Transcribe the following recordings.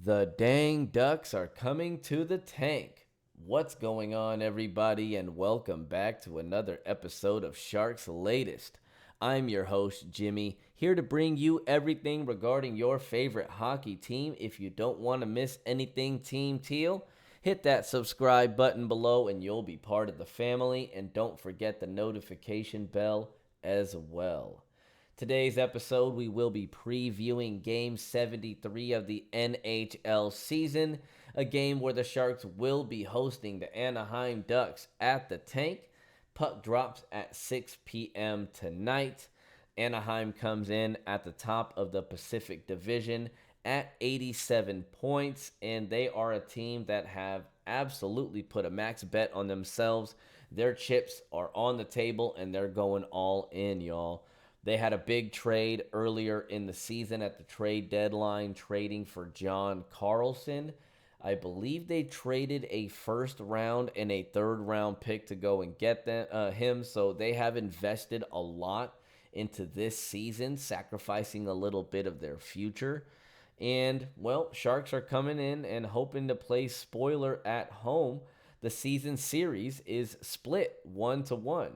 The dang ducks are coming to the tank. What's going on, everybody, and welcome back to another episode of Sharks Latest. I'm your host, Jimmy, here to bring you everything regarding your favorite hockey team. If you don't want to miss anything Team Teal, hit that subscribe button below and you'll be part of the family. And don't forget the notification bell as well. Today's episode, we will be previewing Game 73 of the NHL season, a game where the Sharks will be hosting the Anaheim Ducks at the tank. Puck drops at 6 p.m. tonight. Anaheim comes in at the top of the Pacific Division at 87 points, and they are a team that have absolutely put a max bet on themselves. Their chips are on the table, and they're going all in, y'all. They had a big trade earlier in the season at the trade deadline, trading for John Carlson. I believe they traded a first round and a third round pick to go and get him. So they have invested a lot into this season, sacrificing a little bit of their future. And, well, Sharks are coming in and hoping to play spoiler at home. The season series is split 1-1.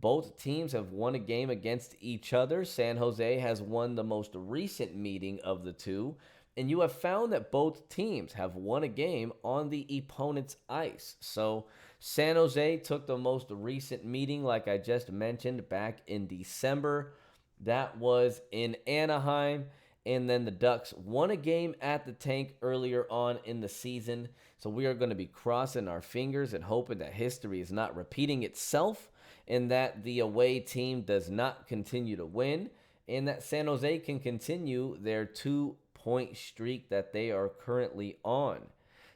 Both teams have won a game against each other. San Jose has won the most recent meeting of the two. And you have found that both teams have won a game on the opponent's ice. So San Jose took the most recent meeting, like I just mentioned, back in December. That was in Anaheim. And then the Ducks won a game at the tank earlier on in the season. So we are going to be crossing our fingers and hoping that history is not repeating itself, and that the away team does not continue to win, and that San Jose can continue their 2-point streak that they are currently on.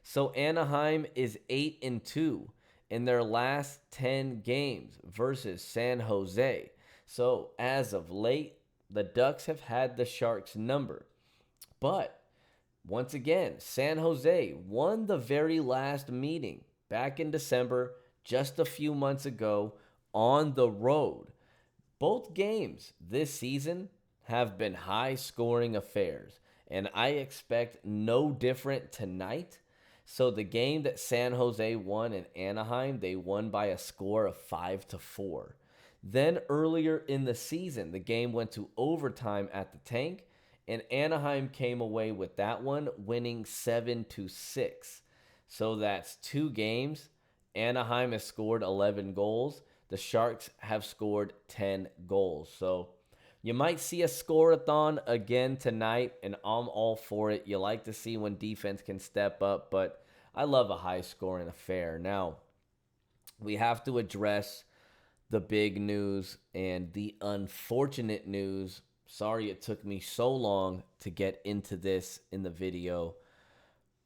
So Anaheim is 8-2 in their last 10 games versus San Jose. So as of late, the Ducks have had the Sharks' number. But once again, San Jose won the very last meeting back in December, just a few months ago, on the road. Both games this season have been high-scoring affairs, and I expect no different tonight. So the game that San Jose won in Anaheim, they won by a score of 5-4. Then earlier in the season, the game went to overtime at the tank, and Anaheim came away with that one, winning 7-6. So that's 2 games. Anaheim has scored 11 goals. The Sharks have scored 10 goals. So you might see a score-a-thon again tonight, and I'm all for it. You like to see when defense can step up, but I love a high-scoring affair. Now, we have to address the big news and the unfortunate news. Sorry it took me so long to get into this in the video,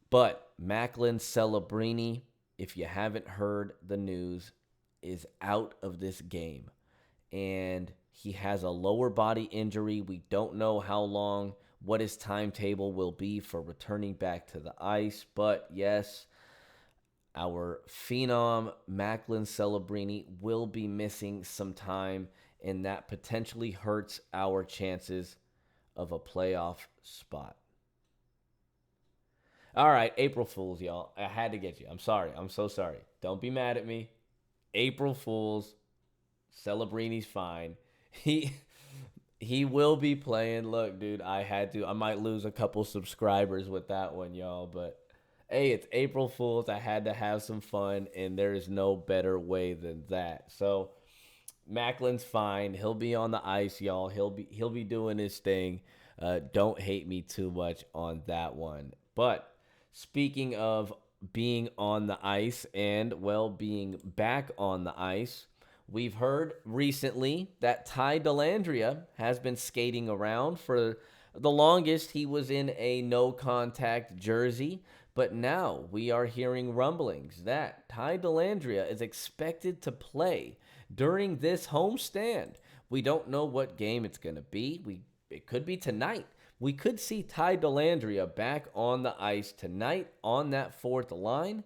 but Macklin Celebrini, if you haven't heard the news, is out of this game, and he has a lower body injury. We don't know how long, what his timetable will be for returning back to the ice, but yes, our phenom Macklin Celebrini will be missing some time, and that potentially hurts our chances of a playoff spot. All right, April Fools, y'all. I had to get you. I'm sorry. I'm so sorry. Don't be mad at me. April Fools. Celebrini's fine. He will be playing. Look, dude, I might lose a couple subscribers with that one, y'all, but hey, it's April Fools. I had to have some fun, and there is no better way than that. So Macklin's fine. He'll be on the ice, y'all. He'll be doing his thing. Don't hate me too much on that one. But speaking of being on the ice and, well, being back on the ice, we've heard recently that Ty Dellandrea has been skating around. For the longest, he was in a no-contact jersey, but now we are hearing rumblings that Ty Dellandrea is expected to play during this homestand. We don't know what game it's going to be. It could be tonight. We could see Ty Dellandrea back on the ice tonight on that fourth line.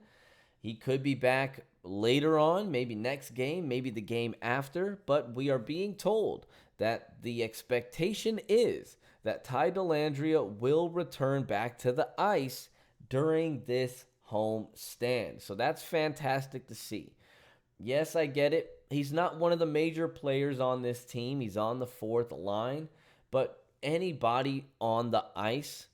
He could be back later on, maybe next game, maybe the game after, but we are being told that the expectation is that Ty Dellandrea will return back to the ice during this home stand. So that's fantastic to see. Yes, I get it. He's not one of the major players on this team. He's on the fourth line, but anybody on the ice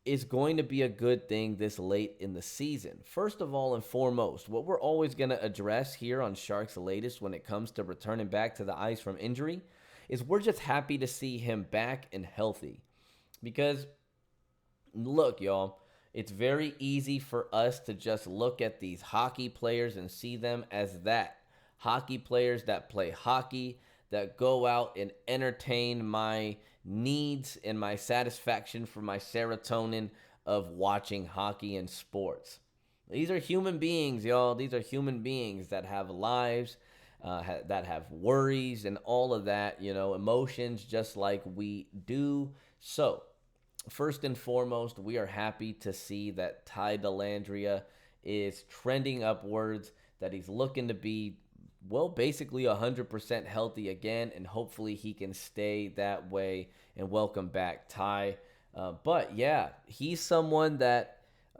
is going to be a good thing this late in the season. First of all and foremost, what we're always going to address here on Sharks Latest when it comes to returning back to the ice from injury is we're just happy to see him back and healthy. Because, look, y'all, it's very easy for us to just look at these hockey players and see them as that. Hockey players that play hockey, that go out and entertain my needs and my satisfaction for my serotonin of watching hockey and sports. These are human beings, y'all. These are human beings that have lives, that have worries and all of that, emotions just like we do. So, first and foremost, we are happy to see that Ty Dellandrea is trending upwards, that he's looking to be, well, basically 100% healthy again, and hopefully he can stay that way. And welcome back, Ty. But yeah, he's someone that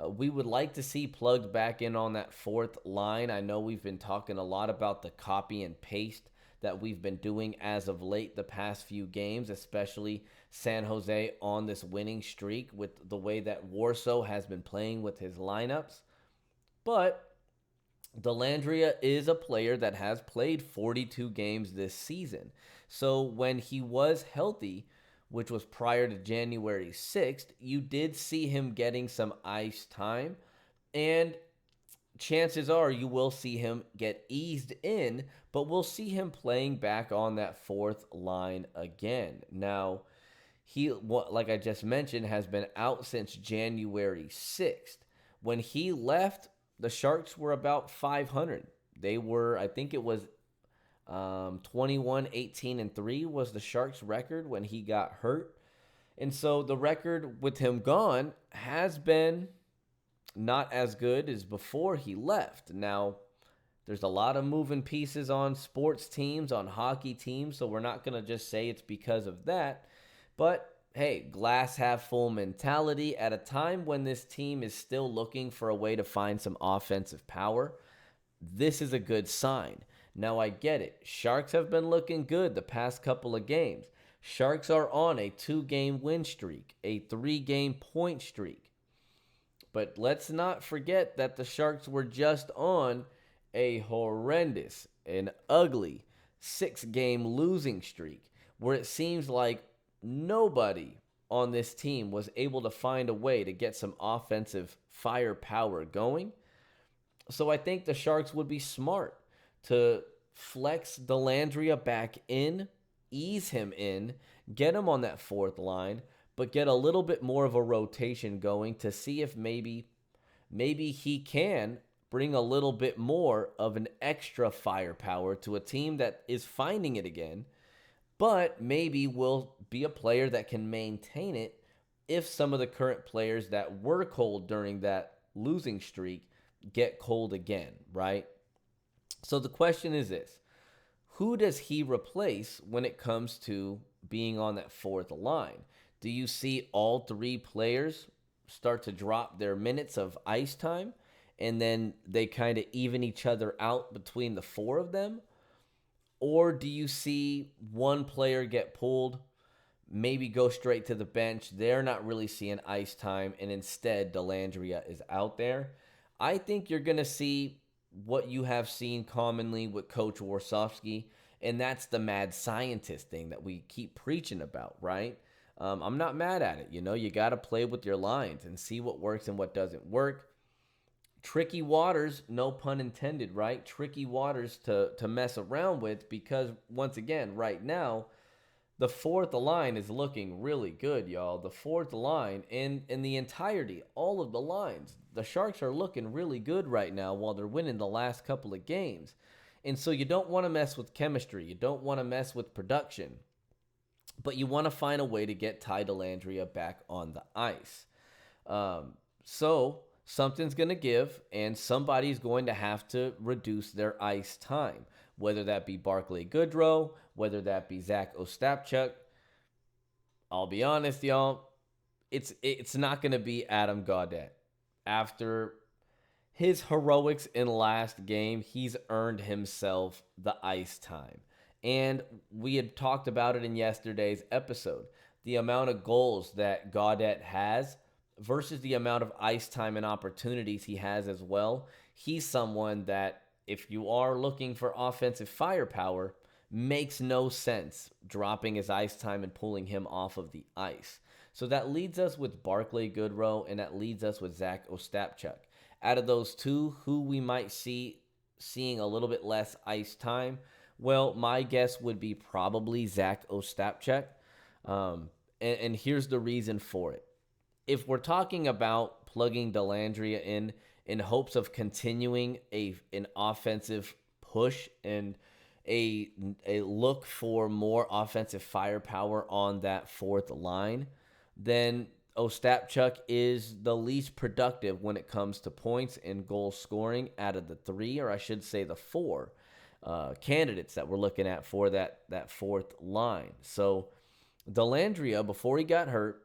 we would like to see plugged back in on that fourth line. I know we've been talking a lot about the copy and paste that we've been doing as of late the past few games, especially San Jose on this winning streak with the way that Warsaw has been playing with his lineups. But Dellandrea is a player that has played 42 games this season. So when he was healthy, which was prior to January 6th, you did see him getting some ice time. And chances are you will see him get eased in, but we'll see him playing back on that fourth line again. Now, he, like I just mentioned, has been out since January 6th. When he left, the Sharks were about 500. They were, I think it was 21, 18, and 3 was the Sharks' record when he got hurt. And so the record with him gone has been not as good as before he left. Now, there's a lot of moving pieces on sports teams, on hockey teams, so we're not going to just say it's because of that. But hey, glass half full mentality at a time when this team is still looking for a way to find some offensive power. This is a good sign. Now, I get it. Sharks have been looking good the past couple of games. Sharks are on a 2-game win streak, a 3-game point streak. But let's not forget that the Sharks were just on a horrendous and ugly 6-game losing streak where it seems like nobody on this team was able to find a way to get some offensive firepower going. So I think the Sharks would be smart to flex Dellandrea back in, ease him in, get him on that fourth line, but get a little bit more of a rotation going to see if maybe he can bring a little bit more of an extra firepower to a team that is finding it again, but maybe will be a player that can maintain it if some of the current players that were cold during that losing streak get cold again, right? So the question is this: who does he replace when it comes to being on that fourth line? Do you see all three players start to drop their minutes of ice time and then they kind of even each other out between the four of them? Or do you see one player get pulled, maybe go straight to the bench? They're not really seeing ice time, and instead Dellandrea is out there. I think you're going to see what you have seen commonly with Coach Warsofsky, and that's the mad scientist thing that we keep preaching about, right? I'm not mad at it. You got to play with your lines and see what works and what doesn't work. Tricky waters, no pun intended, right? Tricky waters to mess around with because, once again, right now, the fourth line is looking really good, y'all. The fourth line in the entirety, all of the lines, the Sharks are looking really good right now while they're winning the last couple of games. And so you don't want to mess with chemistry. You don't want to mess with production. But you want to find a way to get Ty Dellandrea back on the ice. So something's going to give, and somebody's going to have to reduce their ice time, whether that be Barclay Goodrow, whether that be Zach Ostapchuk. I'll be honest, y'all, it's not going to be Adam Gaudette. after his heroics in last game, he's earned himself the ice time. And we had talked about it in yesterday's episode. The amount of goals that Gaudette has versus the amount of ice time and opportunities he has as well. He's someone that, if you are looking for offensive firepower, makes no sense dropping his ice time and pulling him off of the ice. So that leads us with Barclay Goodrow, and that leads us with Zach Ostapchuk. Out of those two, who we might seeing a little bit less ice time, well, my guess would be probably Zach Ostapchuk. And here's the reason for it. If we're talking about plugging Dellandrea in hopes of continuing an offensive push and a look for more offensive firepower on that fourth line, then Ostapchuk is the least productive when it comes to points and goal scoring out of the three, or I should say the four candidates that we're looking at for that fourth line. So Dellandrea, before he got hurt,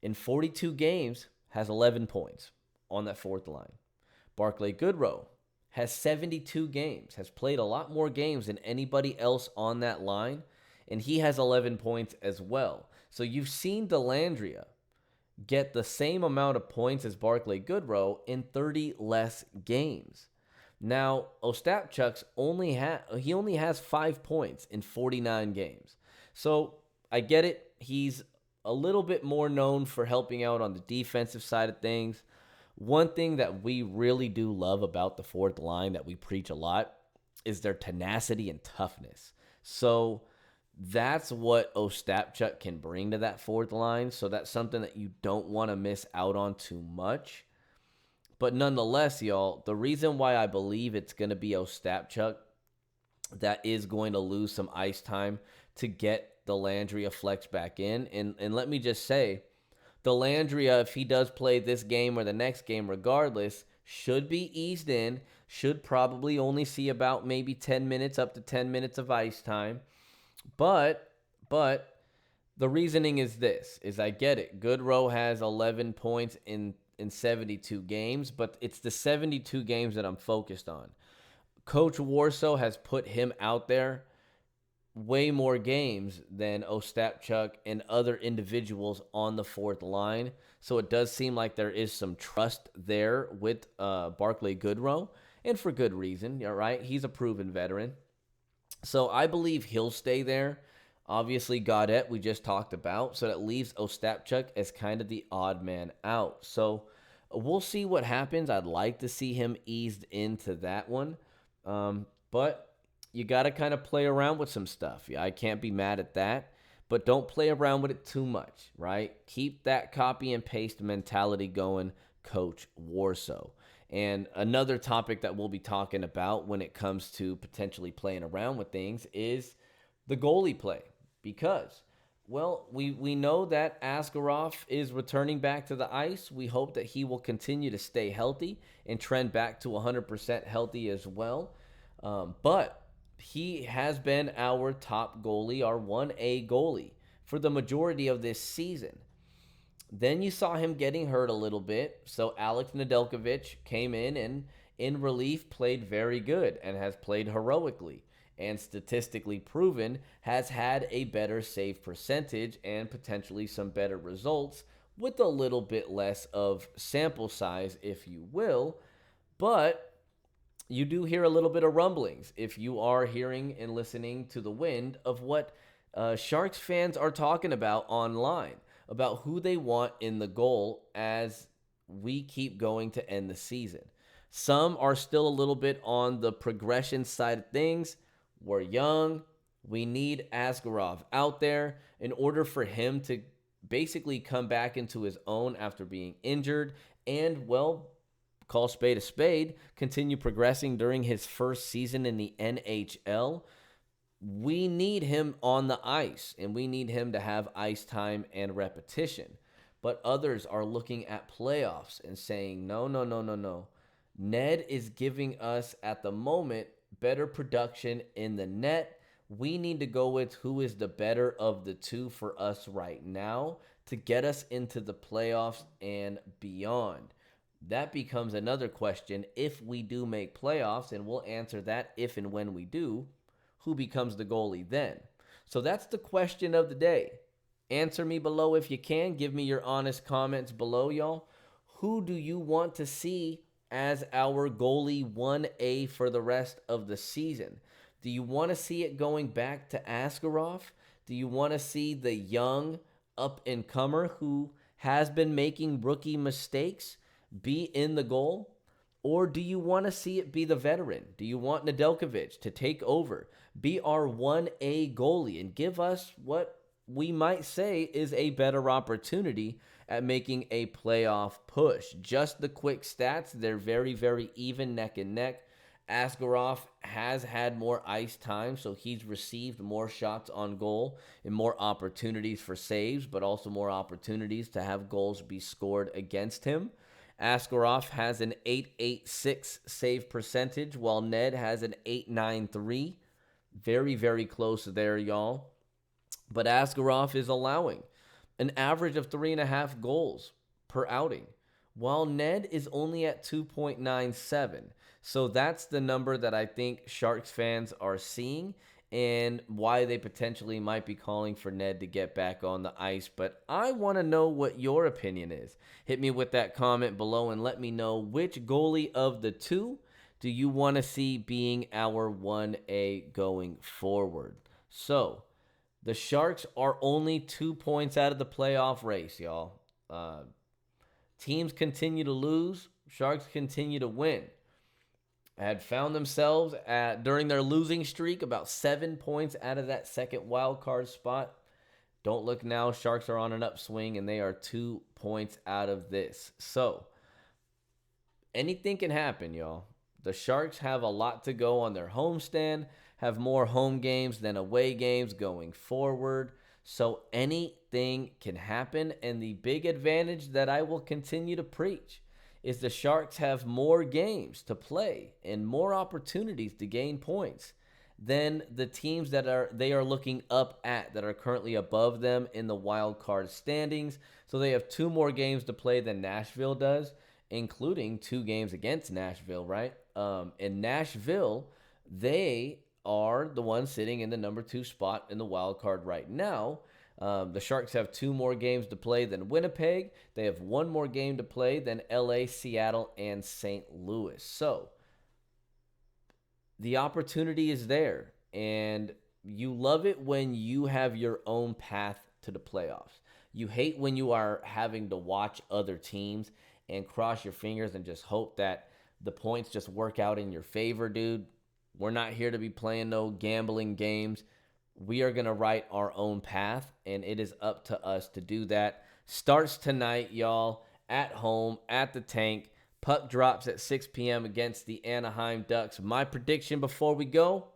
in 42 games, has 11 points on that fourth line. Barclay Goodrow has 72 games, has played a lot more games than anybody else on that line, and he has 11 points as well. So you've seen Dellandrea get the same amount of points as Barclay Goodrow in 30 less games. Now, Ostapchuk's only has 5 points in 49 games. So I get it. He's a little bit more known for helping out on the defensive side of things. One thing that we really do love about the fourth line that we preach a lot is their tenacity and toughness. So that's what Ostapchuk can bring to that fourth line. So that's something that you don't want to miss out on too much. But nonetheless, y'all, the reason why I believe it's going to be Ostapchuk that is going to lose some ice time to get Dellandrea flex back in. And let me just say, Dellandrea, if he does play this game or the next game regardless, should be eased in, should probably only see about maybe 10 minutes, up to 10 minutes of ice time. But the reasoning is this, is I get it. Goodrow has 11 points in 72 games, but it's the 72 games that I'm focused on. Coach Warsaw has put him out there way more games than Ostapchuk and other individuals on the fourth line. So it does seem like there is some trust there with Barclay Goodrow, and for good reason, all right? He's a proven veteran. So I believe he'll stay there. Obviously, Gaudette, we just talked about. So that leaves Ostapchuk as kind of the odd man out. So we'll see what happens. I'd like to see him eased into that one. But you got to kind of play around with some stuff. Yeah, I can't be mad at that. But don't play around with it too much, right? Keep that copy and paste mentality going, Coach Warsaw. And another topic that we'll be talking about when it comes to potentially playing around with things is the goalie play. Because, well, we know that Askarov is returning back to the ice. We hope that he will continue to stay healthy and trend back to 100% healthy as well. But he has been our top goalie, our 1A goalie, for the majority of this season. Then you saw him getting hurt a little bit, so Alex Nedeljkovic came in and in relief played very good and has played heroically, and statistically proven has had a better save percentage and potentially some better results with a little bit less of sample size, if you will. But you do hear a little bit of rumblings, if you are hearing and listening to the wind, of what Sharks fans are talking about online, about who they want in the goal as we keep going to end the season. Some are still a little bit on the progression side of things. We're young. We need Askarov out there in order for him to basically come back into his own after being injured and, well, call spade a spade, continue progressing during his first season in the NHL. We need him on the ice, and we need him to have ice time and repetition. But others are looking at playoffs and saying, no. Ned is giving us, at the moment, better production in the net. We need to go with who is the better of the two for us right now to get us into the playoffs and beyond. That becomes another question if we do make playoffs, and we'll answer that if and when we do. Who becomes the goalie then? So that's the question of the day. Answer me below if you can. Give me your honest comments below, y'all. Who do you want to see as our goalie 1A for the rest of the season? Do you want to see it going back to Askarov? Do you want to see the young up-and-comer who has been making rookie mistakes be in the goal? Or do you want to see it be the veteran? Do you want Nedeljkovic to take over, be our 1A goalie, and give us what we might say is a better opportunity at making a playoff push? Just the quick stats, they're very, very even neck and neck. Askarov has had more ice time, so he's received more shots on goal and more opportunities for saves, but also more opportunities to have goals be scored against him. Askarov has an .886 save percentage, while Ned has an .893. Very, very close there, y'all. But Askarov is allowing an average of 3.5 goals per outing, while Ned is only at 2.97. So that's the number that I think Sharks fans are seeing and why they potentially might be calling for Ned to get back on the ice. But I want to know what your opinion is. Hit me with that comment below and let me know which goalie of the two do you want to see being our 1A going forward. So the Sharks are only 2 points out of the playoff race, y'all. Teams continue to lose. Sharks continue to win. Had found themselves during their losing streak about 7 points out of that second wild card spot. Don't look now. Sharks are on an upswing, and they are 2 points out of this. So anything can happen, y'all. The Sharks have a lot to go on their homestand, have more home games than away games going forward. So anything can happen, and the big advantage that I will continue to preach is the Sharks have more games to play and more opportunities to gain points than the teams that they are looking up at that are currently above them in the wild card standings. So they have 2 more games to play than Nashville does, including 2 games against Nashville, right? In Nashville, they are the ones sitting in the number 2 spot in the wild card right now. The Sharks have 2 more games to play than Winnipeg. They have 1 more game to play than LA, Seattle, and St. Louis. So the opportunity is there, and you love it when you have your own path to the playoffs. You hate when you are having to watch other teams and cross your fingers and just hope that the points just work out in your favor, dude. We're not here to be playing no gambling games. We are going to write our own path, and it is up to us to do that. Starts tonight, y'all, at home, at the Tank. Puck drops at 6 p.m. against the Anaheim Ducks. My prediction before we go,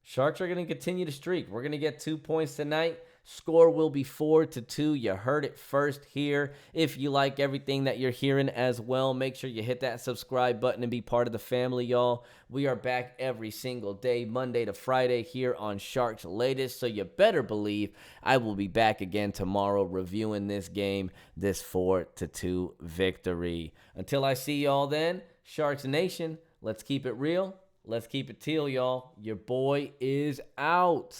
Sharks are going to continue to streak. We're going to get 2 points tonight. Score will be 4-2. You heard it first here. If you like everything that you're hearing as well, make sure you hit that subscribe button and be part of the family, y'all. We are back every single day, Monday to Friday, here on Sharks Latest. So you better believe I will be back again tomorrow reviewing this game, this 4-2 victory. Until I see y'all then, Sharks Nation, let's keep it real. Let's keep it teal, y'all. Your boy is out.